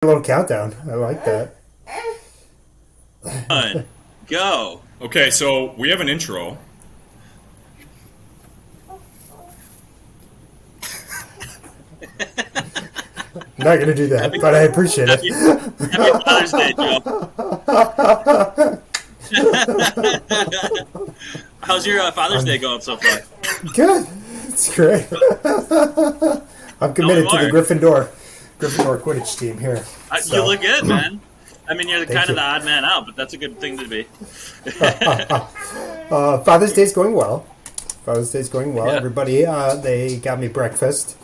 A little countdown. I like that. One, go. Okay, so we have an intro. I'm not gonna do that, but I appreciate Happy, it. happy Father's Day, Joe. How's your Father's Day going so far? Good. It's great. I'm Tell me committed to the more. Gryffindor Quidditch team here. You So, look good, man. I mean, you're thank kind of you. the odd man out, but that's a good thing to be. Father's Day's going well. Father's Day's going well. Yeah. Everybody, they got me breakfast.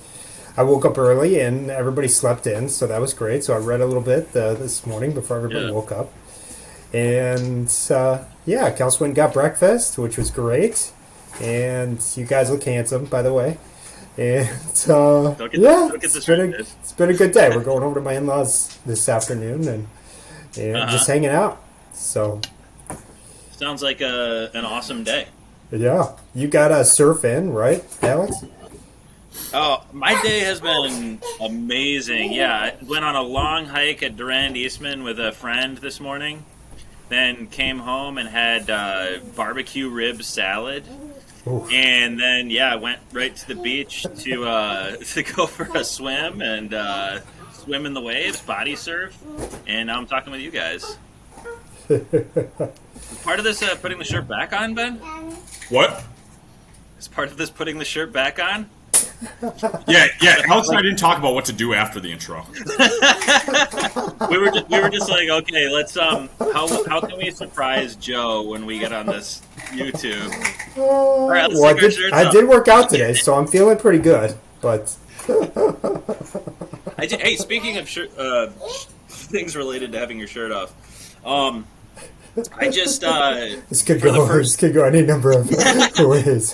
I woke up early and everybody slept in, so that was great. So I read a little bit this morning before everybody Yeah. woke up. And yeah, Kelsey went and got breakfast, which was great. And you guys look handsome, by the way. And yeah, don't get it's been distracted. it's been a good day. We're going over to my in-laws this afternoon and just hanging out. So Sounds like an awesome day. yeah, you got a surf in, right, Alex? Oh, my day has been amazing. Yeah, I went on a long hike at Durand Eastman with a friend this morning. Then came home and had barbecue rib salad. Ooh. And then, yeah, I went right to the beach to to go for a swim and swim in the waves, body surf, and now I'm talking with you guys. Is part of this putting the shirt back on, Ben? What? Is part of this putting the shirt back on? Yeah. Alex and I didn't talk about what to do after the intro. We were just like, okay, let's how can we surprise Joe when we get on this YouTube? All right, let's Well, take our shirts I off. did work out today, so I'm feeling pretty good. But Hey, speaking of things related to having your shirt off, I just this could for the go. first This could go any number of ways.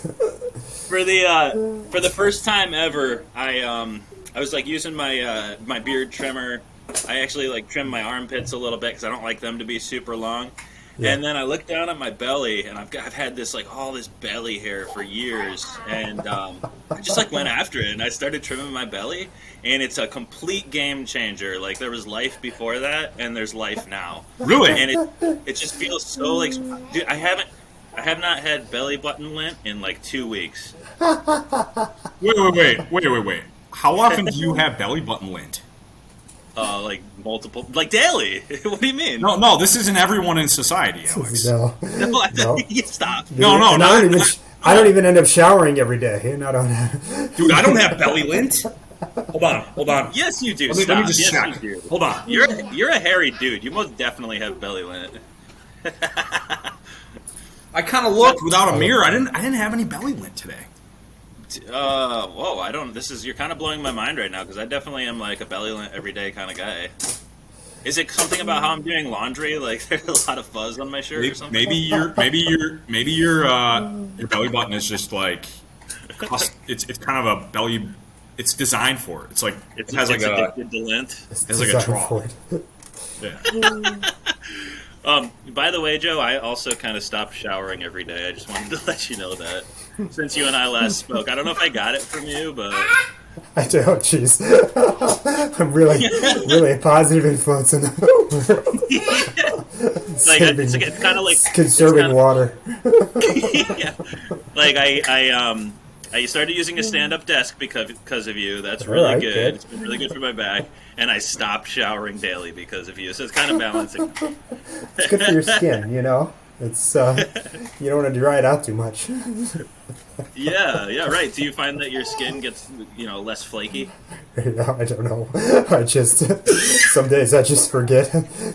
for the first time ever, I was like using my my beard trimmer. I actually like trim my armpits a little bit because I don't like them to be super long. Yeah. And then I looked down at my belly, and I've had this like all this belly hair for years, and I just like went after it, and I started trimming my belly, and it's a complete game changer. Like there was life before that, and there's life now, Really? and it just feels so like, dude, I have not had belly button lint in like 2 weeks. Wait. How often do you have belly button lint? Like multiple, like daily. What do you mean? No, this isn't everyone in society, Alex. No, No, no. you stop. No, And I don't even end up showering every day, and I don't. Dude, I don't have belly lint. Hold on. Yes, you do. Let me Stop. just Yes, check. you do. Hold on. You're a hairy dude. You most definitely have belly lint. I kind of looked without a mirror. I didn't have any belly lint today. Whoa, I don't. You're kind of blowing my mind right now because I definitely am like a belly lint every day kind of guy. Is it something about how I'm doing laundry? Like there's a lot of fuzz on my shirt or something? Maybe your belly button is just like it's kind of a belly. It's designed for it. It's like It's, it has like it's a addicted to lint. it's like a draw. Yeah. By the way, Joe, I also kind of stopped showering every day. I just wanted to let you know that. Since you and I last spoke, I don't know if I got it from you, but I do. Oh, jeez. I'm really a positive influence in the like it's kind of like conserving water. yeah. Like I started using a stand-up desk because of you. That's really Alright, good. good. It's been really good for my back. And I stopped showering daily because of you. So it's kind of balancing. It's good for your skin, you know. It's you don't want to dry it out too much. Yeah, right. Do you find that your skin gets less flaky? Yeah, I don't know. I just some days I just forget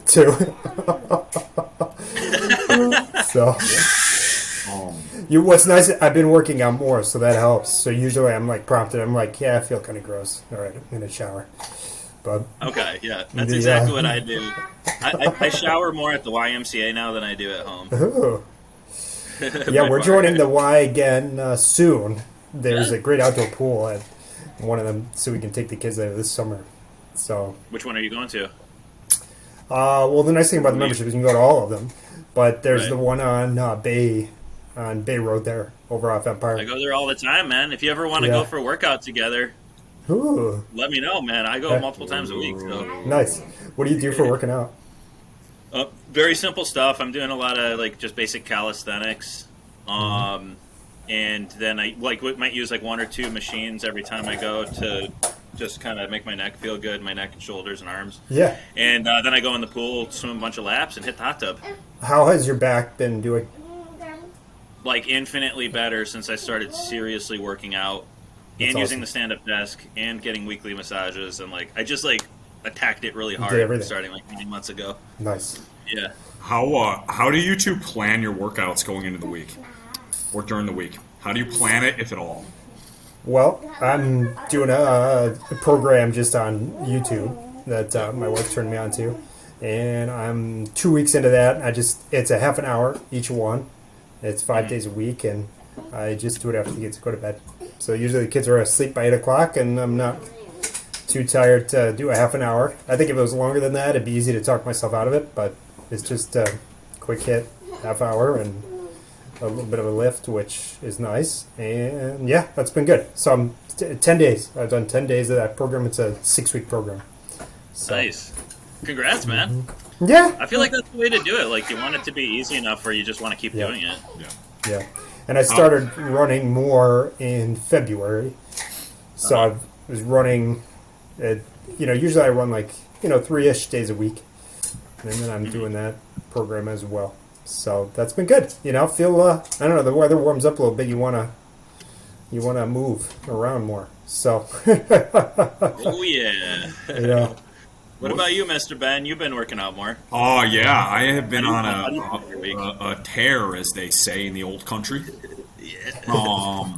to. So what's nice? I've been working out more, so that helps. So usually I'm like prompted. I'm like, yeah, I feel kind of gross. All right, I'm gonna shower. But Okay, yeah, that's exactly what I do. I shower more at the YMCA now than I do at home. ooh. Yeah, we're joining the Y again soon. There's a great outdoor pool at one of them, so we can take the kids there this summer. So, Which one are you going to? well, the nice thing about the membership is you can go to all of them, but there's Right. the one on Bay Road there, over off Empire. I go there all the time, man. If you ever want to Yeah. go for a workout together, Ooh, let me know, man. I go multiple times a week. So. nice. What do you do for working out? Very simple stuff. I'm doing a lot of like just basic calisthenics, and then I might use like one or two machines every time I go to just kind of make my neck feel good, my neck and shoulders and arms. Yeah. And then I go in the pool, swim a bunch of laps, and hit the hot tub. How has your back been doing? Like infinitely better since I started seriously working out That's and using awesome. the stand-up desk and getting weekly massages, and like I just like attacked it really did hard everything. starting like 9 months ago. Nice. Yeah. How do you two plan your workouts going into the week or during the week? How do you plan it, if at all? Well, I'm doing a program just on YouTube that my wife turned me on to, and I'm 2 weeks into that. It's a half an hour each one. It's 5 days a week, and I just do it after the kids go to bed. So usually the kids are asleep by 8 o'clock, and I'm not too tired to do a half an hour. I think if it was longer than that, it'd be easy to talk myself out of it, but it's just a quick hit, half hour, and a little bit of a lift, which is nice. And yeah, that's been good. So I'm 10 days. I've done 10 days of that program. It's a 6-week program. So, Nice. Congrats, man. yeah. I feel like that's the way to do it. Like, you want it to be easy enough where you just want to keep doing it. Yeah. Yeah. And I started running more in February. So I was running, usually I run like, 3-ish days a week. And then I'm doing that program as well. So that's been good. I don't know, the weather warms up a little bit. You want to move around more. So, Oh, yeah. yeah. What about you, Mr. Ben? You've been working out more. Oh yeah, I have been on a a tear, as they say in the old country. Yeah.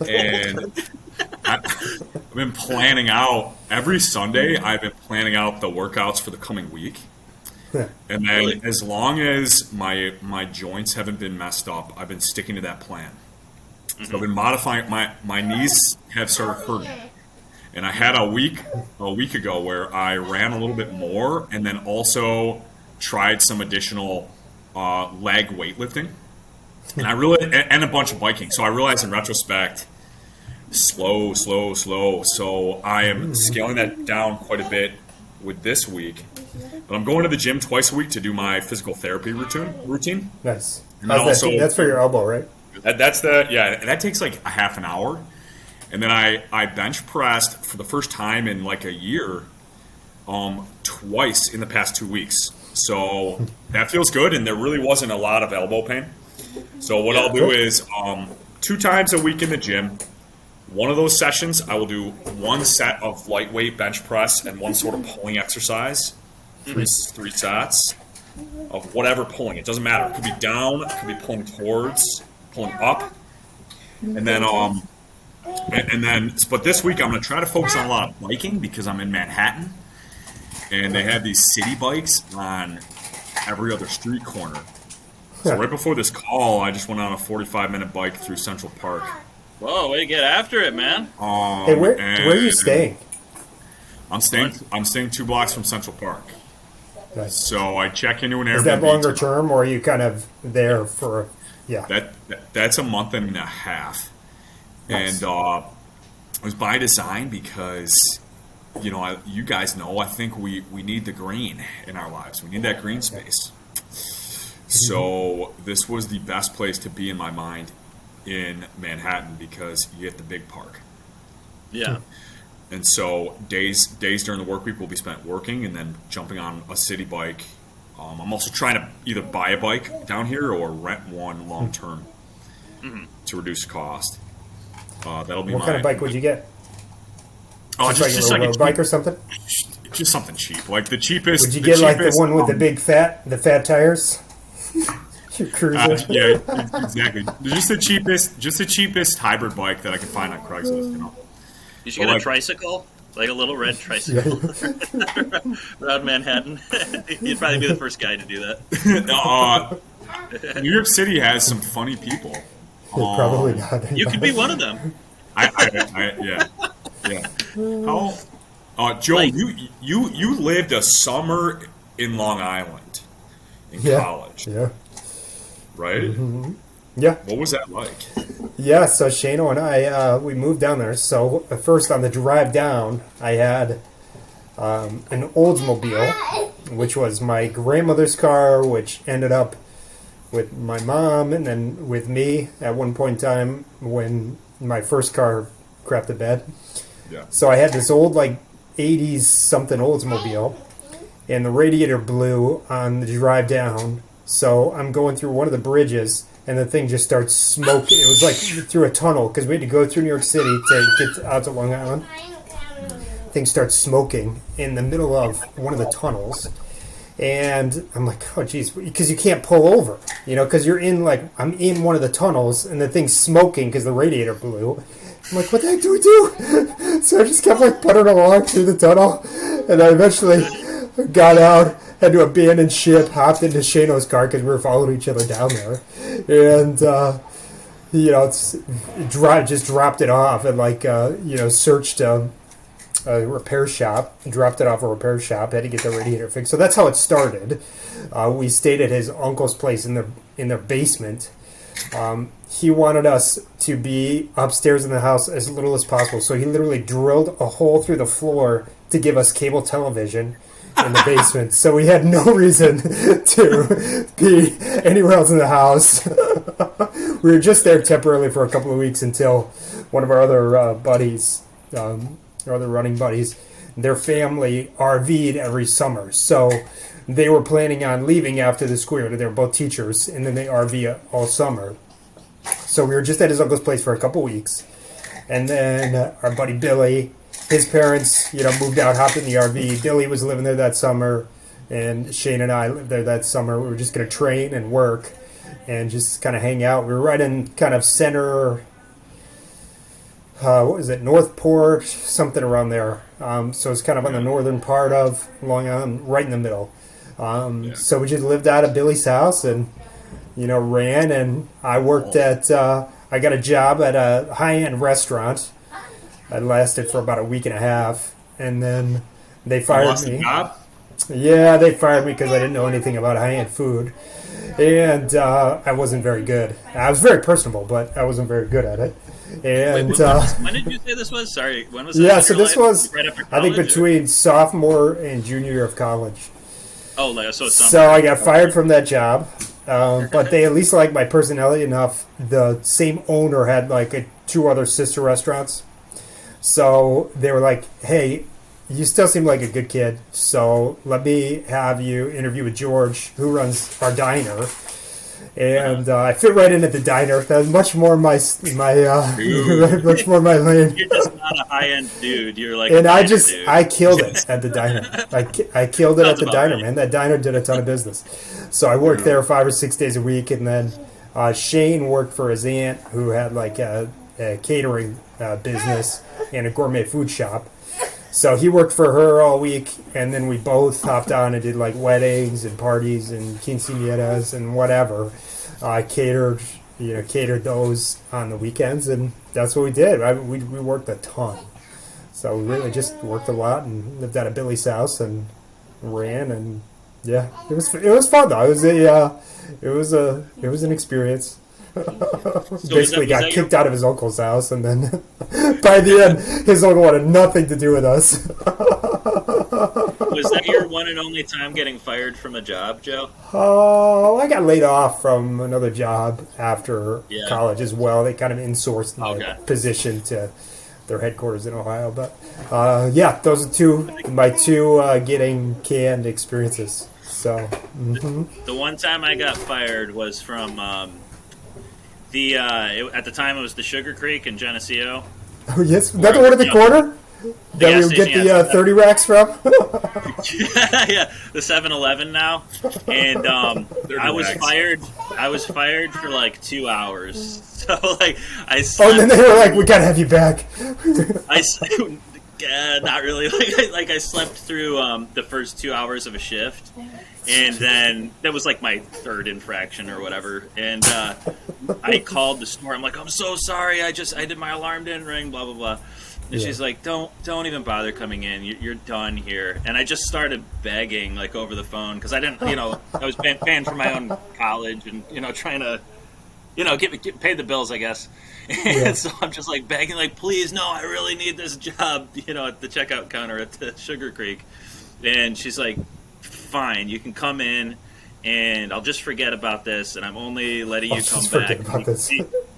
And I've been planning out every Sunday. I've been planning out the workouts for the coming week, and then Really? as long as my joints haven't been messed up, I've been sticking to that plan. So I've been modifying. My knees have started hurting. And I had a week ago where I ran a little bit more, and then also tried some additional leg weightlifting, and a bunch of biking. So I realized in retrospect, slow. So I am scaling that down quite a bit with this week. But I'm going to the gym twice a week to do my physical therapy routine. Nice. And then also, that's for your elbow, right? And that takes like a half an hour. And then I bench pressed for the first time in like a year, twice in the past 2 weeks. So that feels good, and there really wasn't a lot of elbow pain. So what I'll do is 2 times a week in the gym. One of those sessions, I will do 1 set of lightweight bench press and 1 sort of pulling exercise, 3 sets of whatever pulling. It doesn't matter. It could be down, it could be pulling towards, pulling up, and then but this week I'm going to try to focus on a lot of biking because I'm in Manhattan, and they have these city bikes on every other street corner. So right before this call, I just went on a 45-minute bike through Central Park. Whoa, way to get after it, man. Hey, where are you staying? I'm staying 2 blocks from Central Park. Nice. So I check into an Airbnb. Is that longer term, or are you kind of there for? Yeah. That's a month and a half. Nice. And it was by design because, you guys know, I think we need the green in our lives. We need that green space. So this was the best place to be in my mind in Manhattan because you get the big park. Yeah. And so days during the work week will be spent working and then jumping on a city bike. I'm also trying to either buy a bike down here or rent one long term to reduce cost. That'll be What kind of bike would you get? Oh, just like a road bike or something? Just something cheap, like the cheapest. Would you get like the one with the fat tires? Your cruiser. Yeah, exactly. Just the cheapest hybrid bike that I can find on Craigslist. You should get a tricycle, like a little red tricycle, around Manhattan. You'd probably be the first guy to do that. New York City has some funny people. Probably not. You could be one of them. Yeah. Joe, you lived a summer in Long Island in college, Yeah. right? Mm-hmm. Yeah. What was that like? Yeah, so Shano and I, we moved down there. So first on the drive down, I had an Oldsmobile, which was my grandmother's car, which ended up with my mom and then with me at one point in time when my first car crapped the bed. Yeah. So I had this old, like, 80s something Oldsmobile, and the radiator blew on the drive down. So I'm going through one of the bridges, and the thing just starts smoking. It was like through a tunnel because we had to go through New York City to get out to Long Island. Thing starts smoking in the middle of one of the tunnels, and I'm like, oh geez, because you can't pull over, because you're in I'm in one of the tunnels, and the thing's smoking because the radiator blew. I'm like, what the heck do we do? So I just kept puttering along through the tunnel, and I eventually got out, had to abandon ship, hopped into Shano's car because we were following each other down there, and just dropped it off and searched a repair shop, dropped it off a repair shop, had to get the radiator fixed. So that's how it started. We stayed at his uncle's place in their basement. He wanted us to be upstairs in the house as little as possible, so he literally drilled a hole through the floor to give us cable television in the basement. So we had no reason to be anywhere else in the house. We were just there temporarily for a couple of weeks until one of our other buddies, our other running buddies, their family RV'd every summer. So they were planning on leaving after the school year. They were both teachers, and then they RV all summer. So we were just at his uncle's place for a couple weeks. And then our buddy Billy, his parents, moved out, hopped in the RV. Billy was living there that summer, and Shane and I lived there that summer. We were just going to train and work and just kind of hang out. We were right in kind of center, what was it, Northport, something around there. So it's kind of on the northern part of Long Island, right in the middle. So we just lived out of Billy's house and, ran. And I worked I got a job at a high-end restaurant. I lasted for about a week and a half. And then they fired me. Yeah, they fired me because I didn't know anything about high-end food. And I wasn't very good. I was very personable, but I wasn't very good at it. And when did you say this was? Sorry, when was this? Yeah, so this was, right after college, I think, between sophomore and junior year of college. Oh, so it's So I got fired from that job, but they at least liked my personality enough. The same owner had two other sister restaurants. So they were like, hey, you still seem like a good kid, so let me have you interview with George, who runs our diner. And I fit right in at the diner. That was much more my much more my lane. You're just not a high end dude. You're like, and I killed it at the diner. I killed it at the diner, man. That diner did a ton of business. So I worked there 5 or 6 days a week, and then Shane worked for his aunt, who had a catering business and a gourmet food shop. So he worked for her all week, and then we both hopped on and did weddings and parties and quinceañeras and whatever. Catered those on the weekends, and that's what we did. We worked a ton. So we really just worked a lot and lived out of Billy's house and ran, and yeah, it was fun though. It was an experience. Basically got kicked out of his uncle's house, and then by the end his uncle wanted nothing to do with us. Was that your one and only time getting fired from a job, Joe? Oh, I got laid off from another job after college as well. They kind of insourced my position to their headquarters in Ohio. But those are my two getting canned experiences. So the one time I got fired was from at the time it was the Sugar Creek in Geneseo. Oh yes, that's the one at the corner that we would get the 30 racks from. Yeah, the 7-Eleven now, and I was fired for 2 hours. So I slept, and then they were like, "We gotta have you back." Not really. I slept through the first 2 hours of a shift, and then that was my third infraction or whatever. And I called the store. I'm like, "I'm so sorry. I did my alarm didn't ring. Blah blah blah." And she's like, "Don't even bother coming in. You're done here." And I just started begging over the phone because I didn't, I was paying for my own college and trying to get paid the bills, I guess. Yeah. And so I'm just like begging, like, please, no, I really need this job, at the checkout counter at the Sugar Creek. And she's like, fine, you can come in, and I'll just forget about this, and I'm only letting you come back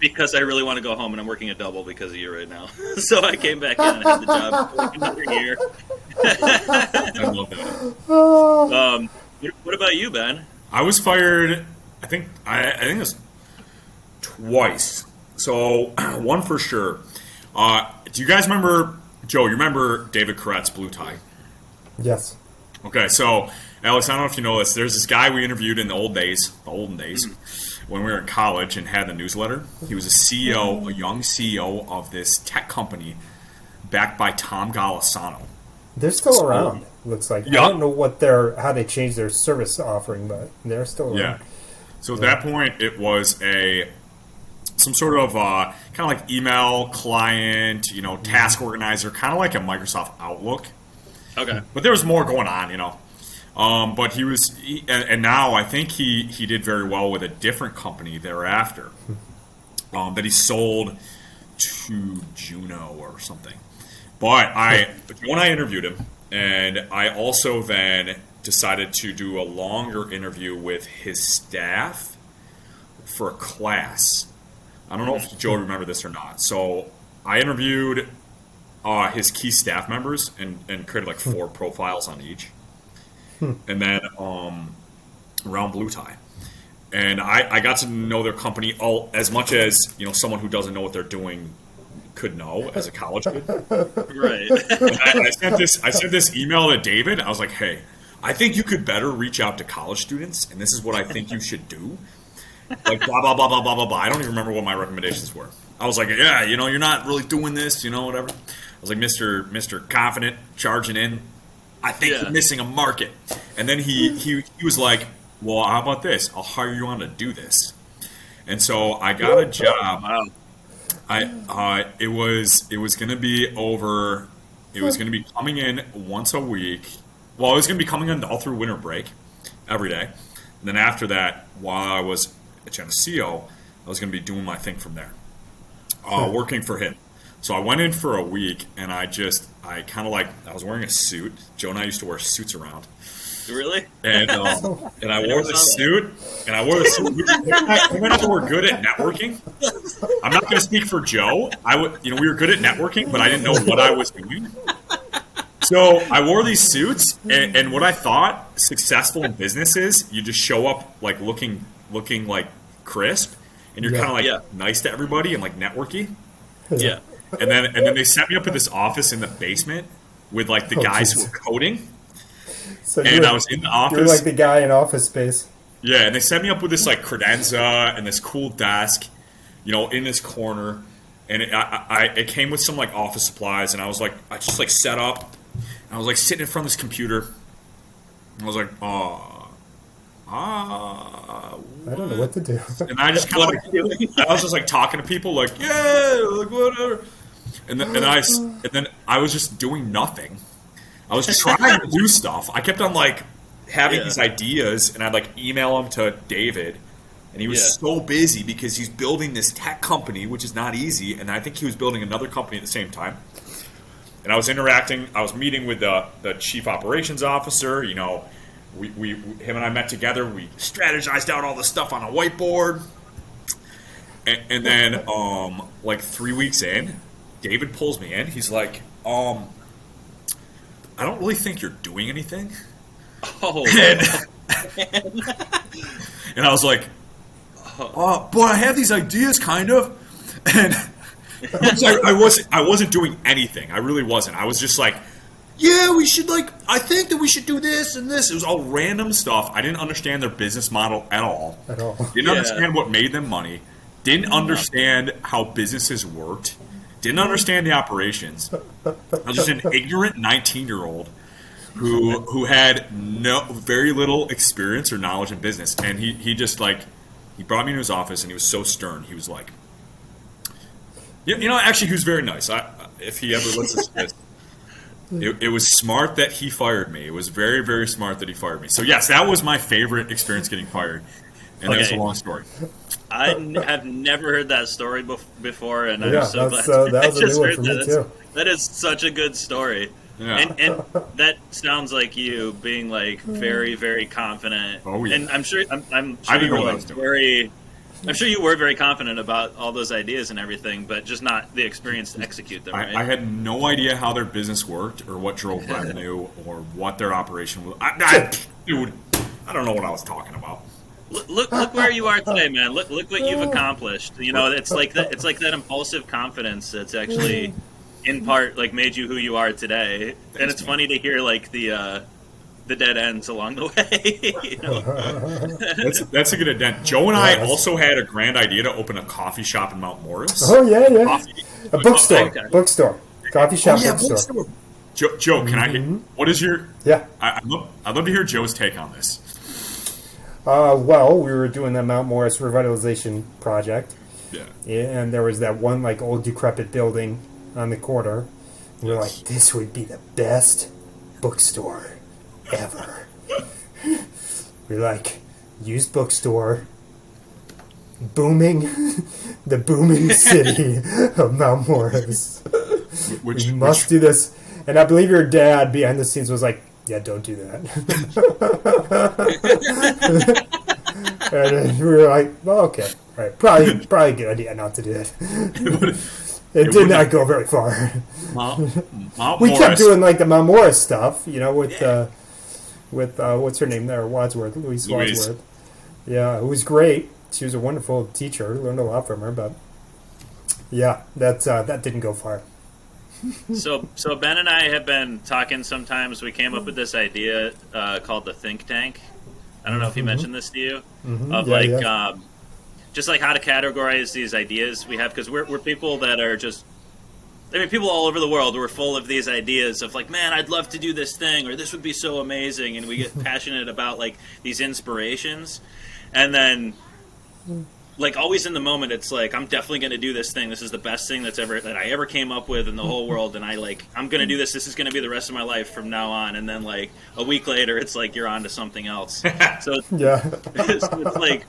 because I really want to go home, and I'm working a double because of you right now. So I came back in and had the job for like another year. I love that. What about you, Ben? I was fired. I think it was twice. So one for sure. Do you guys remember, Joe? You remember David Koretz's Blue Tie? Yes. Okay, so Alex, I don't know if you know this. There's this guy we interviewed in the olden days, when we were in college and had the newsletter. He was a CEO, a young CEO of this tech company, backed by Tom Golisano. They're still around. Looks like. Yeah. I don't know how they changed their service offering, but they're still around. Yeah. So at that point, it was some sort of kind of like email client, task organizer, kind of like a Microsoft Outlook. Okay. But there was more going on, but and now I think he did very well with a different company thereafter that he sold to Juno or something. But when I interviewed him, and I also then decided to do a longer interview with his staff for a class. I don't know if Joe remember this or not. So I interviewed his key staff members and created like 4 profiles on each. And then around Blue Tie. And I got to know their company as much as someone who doesn't know what they're doing could know as a college kid. Right. I sent this email to David. I was like, hey, I think you could better reach out to college students, and this is what I think you should do. Like blah blah blah blah blah blah blah. I don't even remember what my recommendations were. I was like, yeah, you're not really doing this, whatever. I was like, Mr. Confident, charging in. I think you're missing a market. And then he was like, well, how about this? I'll hire you on to do this. And so I got a job. Wow. It was going to be over. It was going to be coming in once a week. Well, it was going to be coming in all through winter break, every day. And then after that, while I was at Geneseo, I was going to be doing my thing from there, working for him. So I went in for a week, and I was wearing a suit. Joe and I used to wear suits around. Really? And I wore the suit. Him and I were good at networking. I'm not going to speak for Joe. We were good at networking, but I didn't know what I was doing. So I wore these suits, and what I thought successful in business is, you just show up like looking like crisp, and you're kind of like nice to everybody and like networky. Yeah. And then they set me up at this office in the basement with like the guys who were coding. So I was in the office. You're like the guy in Office Space. Yeah, and they set me up with this like credenza and this cool desk, in this corner, and it came with some like office supplies, and I just like set up, and I was like sitting in front of this computer, and I was like, I don't know what to do. and I just kind of I was just like talking to people like, yeah, like whatever, and then I was just doing nothing. I was trying to do stuff. I kept on like having these ideas, and I'd like email them to David, and he was so busy because he's building this tech company, which is not easy, and I think he was building another company at the same time. And I was meeting with the chief operations officer. Him and I met together. We strategized out all the stuff on a whiteboard, and then like 3 weeks in, David pulls me in. He's like, I don't really think you're doing anything. Oh, and I was like, but I have these ideas, kind of. And I wasn't doing anything. I really wasn't. I was just like, yeah, we should I think that we should do this and this. It was all random stuff. I didn't understand their business model at all. Didn't understand what made them money. Didn't understand how businesses worked. Didn't understand the operations. I was just an ignorant 19-year-old who had very little experience or knowledge in business. And he just he brought me into his office, and he was so stern. He was like, actually, he was very nice. If he ever listens to this, it was smart that he fired me. It was very, very smart that he fired me. So yes, that was my favorite experience, getting fired. And that's a long story. Have never heard that story before, and Yeah, I'm so glad that I was a just new one heard for me that. too. That is such a good story. Yeah. And that sounds like you being like very, very confident. Oh, yeah. And I'm sure I you didn't were know what I like was doing. very. I'm sure you were very confident about all those ideas and everything, but just not the experience to execute them. Right? I had no idea how their business worked or what drove revenue or what their operation was. Dude, I don't know what I was talking about. Look where you are today, man. Look what you've accomplished. You know, it's like that impulsive confidence that's actually in part like made you who you are today. And it's funny to hear like the dead ends along the way. You know? That's a good idea. Joe and I also had a grand idea to open a coffee shop in Mount Morris. Oh yeah. Coffee. A bookstore. Okay. Bookstore. Coffee shop bookstore. Joe, can I? What is your? Yeah. I'd love to hear Joe's take on this. Well, we were doing the Mount Morris revitalization project. Yeah. And there was that one like old decrepit building on the corner. We were like, this would be the best bookstore ever. We're like, used bookstore, booming, the booming city of Mount Morris. We must do this. And I believe your dad behind the scenes was like, yeah, don't do that. And we were like, well, okay. All right. Probably a good idea not to do it. It did not go very far. Mount We Morris. kept doing like the Mount Morris stuff, you know, with what's her name there, Louise Wadsworth. Yeah, it was great. She was a wonderful teacher. Learned a lot from her, but yeah, that didn't go far. So Ben and I have been talking. Sometimes we came up with this idea called the think tank. I don't know if he mentioned this to you, of just like how to categorize these ideas we have, because we're people that are just. I mean, people all over the world were full of these ideas of like, man, I'd love to do this thing, or this would be so amazing, and we get passionate about like these inspirations, and then like always in the moment, it's like I'm definitely going to do this thing. This is the best thing that I ever came up with in the whole world, and I'm going to do this. This is going to be the rest of my life from now on. And then like a week later, it's like you're on to something else. So it's like.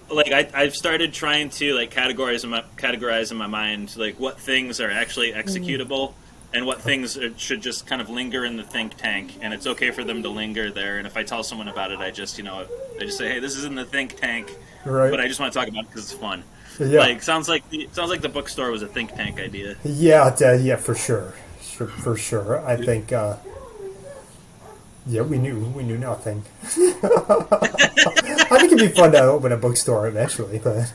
I've started trying to like categorize in my mind like what things are actually executable and what things should just kind of linger in the think tank, and it's okay for them to linger there. And if I tell someone about it, I just say, hey, this is in the think tank, Right. but I just want to talk about it because it's fun. Yeah. Like sounds like the bookstore was a think tank idea. Yeah, for sure. For sure. I think we knew nothing. I think it'd be fun to open a bookstore eventually, but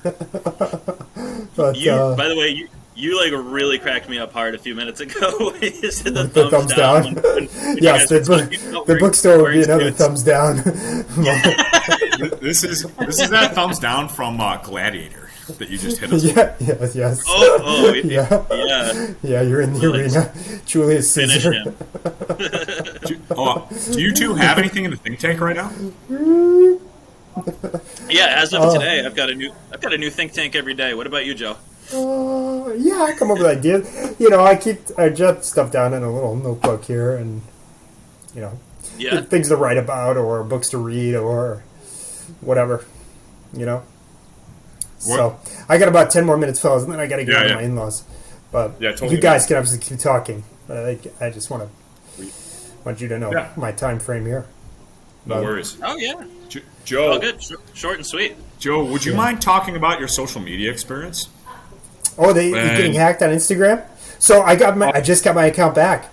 By the way, you like really cracked me up hard a few minutes ago. You said the thumbs down. when Yes, the bookstore would be another thumbs down. This is that thumbs down from Gladiator that you just hit us. Yes. Oh, Yeah. Yeah, you're in the arena. Julius finish Caesar. him. Do you two have anything in the think tank right now? Yeah, as of today, I've got a new think tank every day. What about you, Joe? Yeah, I come up with ideas. You know, I jot stuff down in a little notebook here, and things to write about, or books to read, or whatever. You know. So I got about 10 more minutes, fellas, and then I got to get to my in-laws. But totally. You guys can obviously keep talking. I just want you to know my time frame here. No worries. Oh yeah, Joe. Oh, good, short and sweet. Joe, would you mind talking about your social media experience? Oh, they getting hacked on Instagram. So I just got my account back.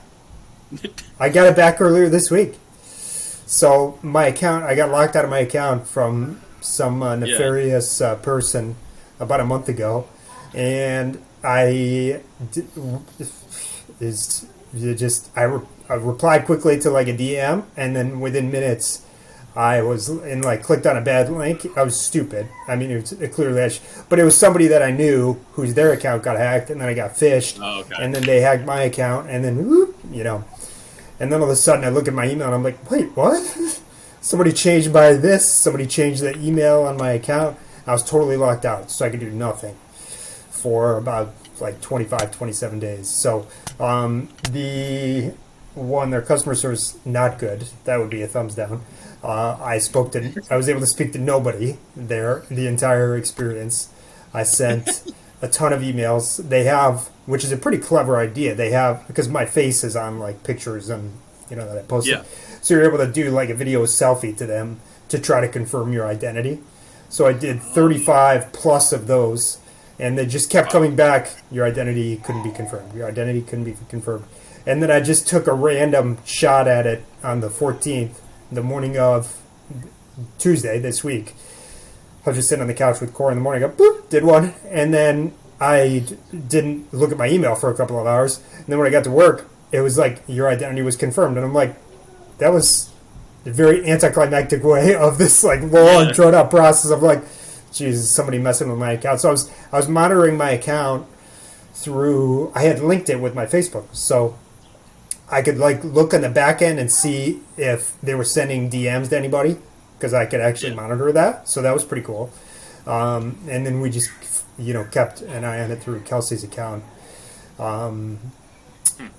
I got it back earlier this week. So my account, I got locked out of my account from some nefarious person about a month ago, and I replied quickly to like a DM, and then within minutes I was clicked on a bad link. I was stupid. I mean, it was clearly, but it was somebody that I knew whose their account got hacked, and then I got phished, and then they hacked my account, and then and then all of a sudden I look at my email and I'm like, wait, what? Somebody changed somebody changed the email on my account. I was totally locked out, so I could do nothing for about 25, 27 days. So one, their customer service not good. That would be a thumbs down. I was able to speak to nobody there the entire experience. I sent a ton of emails. They have, which is a pretty clever idea. They have, because my face is on like pictures and that I posted. Yeah. So you're able to do like a video selfie to them to try to confirm your identity. So I did 35 plus of those, and they just kept coming back. Your identity couldn't be confirmed. Your identity couldn't be confirmed. And then I just took a random shot at it on the 14th, the morning of Tuesday this week. I was just sitting on the couch with Corey in the morning. I go, boop, did one. And then I didn't look at my email for a couple of hours. And then when I got to work, it was like, your identity was confirmed. And I'm like, that was a very anticlimactic way of this like long, drawn out process of like, Jesus, somebody messing with my account. So I was monitoring my account through, I had linked it with my Facebook. So I could like look on the back end and see if they were sending DMs to anybody, because I could actually monitor that. So that was pretty cool. And then we just, kept an eye on it through Kelsey's account.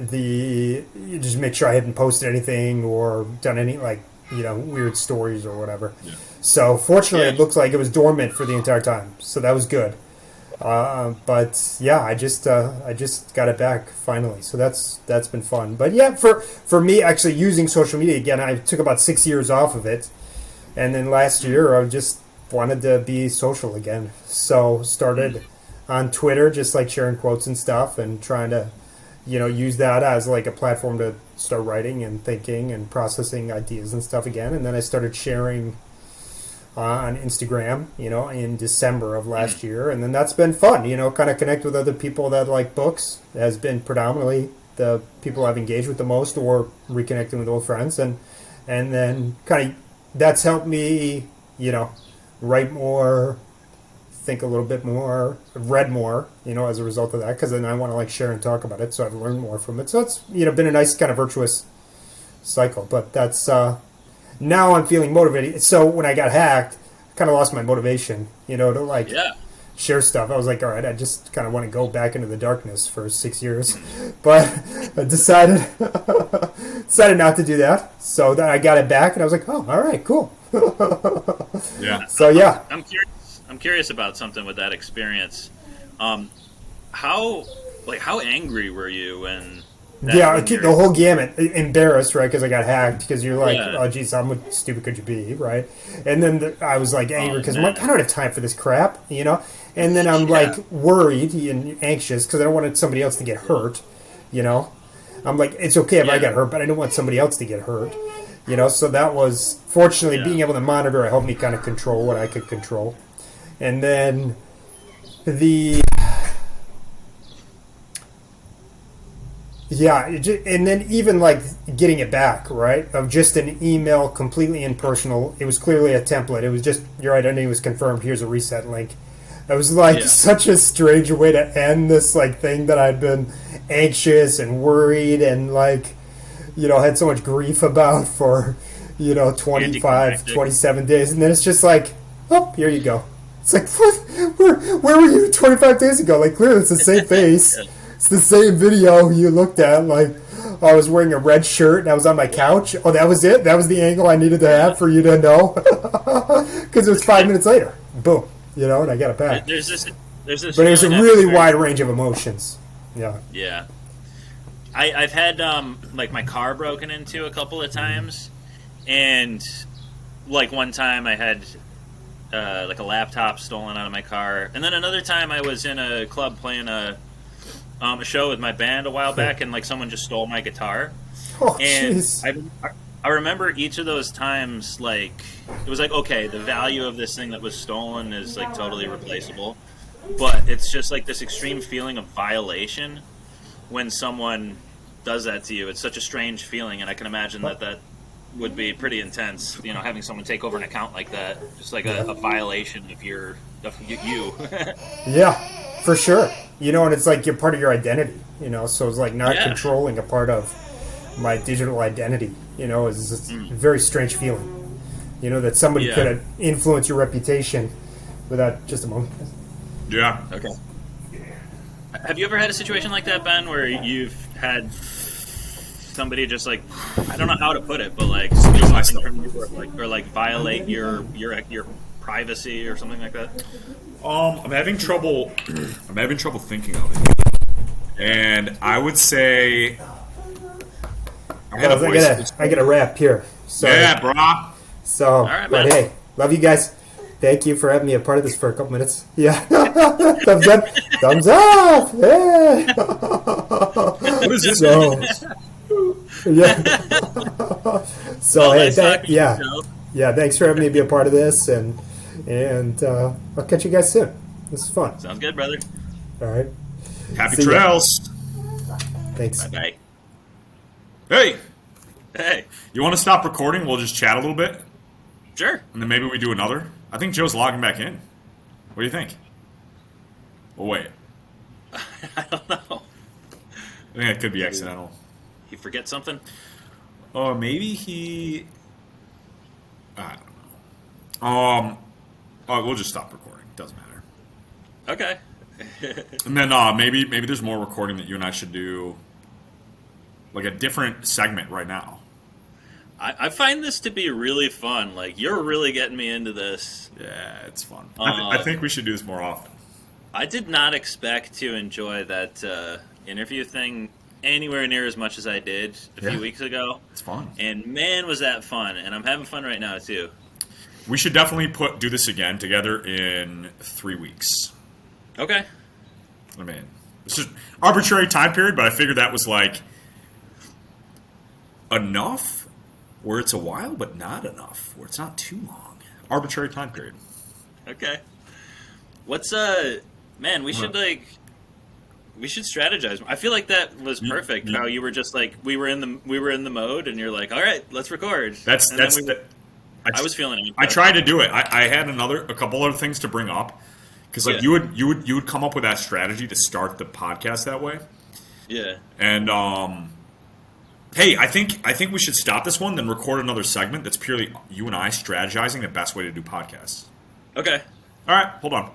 You just make sure I hadn't posted anything or done any weird stories or whatever. Yeah. So fortunately, it looks like it was dormant for the entire time. So that was good. But yeah, I just got it back finally. So that's been fun. But yeah, for me actually using social media again, I took about 6 years off of it. And then last year, I just wanted to be social again. So started on Twitter, just like sharing quotes and stuff and trying to, use that as like a platform to start writing and thinking and processing ideas and stuff again. And then I started sharing on Instagram, in December of last year. And then that's been fun, kind of connect with other people that like books. It has been predominantly the people I've engaged with the most, or reconnecting with old friends. And then kind of that's helped me, write more, think a little bit more, read more, as a result of that, because then I want to like share and talk about it. So I've learned more from it. So it's, been a nice kind of virtuous cycle. But that's, now I'm feeling motivated. So when I got hacked, I kind of lost my motivation, to like share stuff. I was like, all right, I just kind of want to go back into the darkness for 6 years. But I decided not to do that. So then I got it back, and I was like, oh, all right, cool. Yeah. So yeah. I'm curious about something with that experience. How angry were you when? The whole gamut. Embarrassed, right? Because I got hacked. Because you're like, oh, geez, how much stupid could you be, right? And then I was like angry because I'm like, I don't have time for this crap, And then I'm like worried and anxious because I don't want somebody else to get hurt, I'm like, it's okay if I get hurt, but I don't want somebody else to get hurt, So that was, fortunately, being able to monitor helped me kind of control what I could control. And then and then even like getting it back, right? Of just an email, completely impersonal. It was clearly a template. It was just, your identity was confirmed. Here's a reset link. It was like such a strange way to end this like thing that I'd been anxious and worried and like, had so much grief about for, 27 days. And then it's just like, oh, here you go. It's like, where were you 25 days ago? Like, clearly it's the same face. It's the same video you looked at. Like, I was wearing a red shirt and I was on my couch. Oh, that was it? That was the angle I needed to have for you to know? Because it was 5 minutes later. Boom. And I got it back. There's this but it was a really wide range of emotions. Yeah. Yeah. I've had, like, my car broken into a couple of times. And, like, one time I had... like a laptop stolen out of my car, and then another time I was in a club playing a show with my band a while back, and like someone just stole my guitar. Oh, and jeez. I remember each of those times, like it was like, okay, the value of this thing that was stolen is like totally replaceable, but it's just like this extreme feeling of violation when someone does that to you. It's such a strange feeling, and I can imagine that would be pretty intense, having someone take over an account like that, just like a violation of you. Yeah, for sure. And it's like you're part of your identity, so it's like not controlling a part of my digital identity, is a very strange feeling, that somebody could influence your reputation without just a moment. Yeah. Okay. Have you ever had a situation like that, Ben, where you've had somebody just like, I don't know how to put it, but like steal something from you, or like violate your privacy or something like that? I'm having trouble. I'm having trouble thinking of it, and I would say I gotta wrap here. So, yeah, brah. So, All right, but man. hey, love you guys. Thank you for having me a part of this for a couple minutes. Yeah, thumbs up, thumbs up. Yeah. What is this? So, yeah. So Well, hey, nice talking to you, yeah, Joe. yeah. Thanks for having me be a part of this, and I'll catch you guys soon. This is fun. Sounds good, brother. All right. Happy See ya. trails. Thanks. Bye. Hey, Hey, you want to stop recording? We'll just chat a little bit, sure. and then maybe we do another. I think Joe's logging back in. What do you think? Well, wait. I don't know. I think that could be accidental. You forget something? Or maybe he. I don't know. We'll just stop recording. Doesn't matter. Okay. And then maybe there's more recording that you and I should do, like a different segment right now. I find this to be really fun. Like, you're really getting me into this. Yeah, it's fun. I think we should do this more often. I did not expect to enjoy that interview thing anywhere near as much as I did a few weeks ago. It's fun. And man, was that fun. And I'm having fun right now, too. We should definitely do this again together in 3 weeks. Okay. I mean, this is arbitrary time period, but I figured that was like enough where it's a while, but not enough where it's not too long. Arbitrary time period. Okay. What's, man, we should strategize. I feel like that was perfect. How you were just like, we were in the mode, and you're like, all right, let's record. I was feeling it. I tried to do it. I had a couple other things to bring up because like you would come up with that strategy to start the podcast that way. Yeah. And hey, I think we should stop this one, then record another segment that's purely you and I strategizing the best way to do podcasts. Okay. All right, hold on.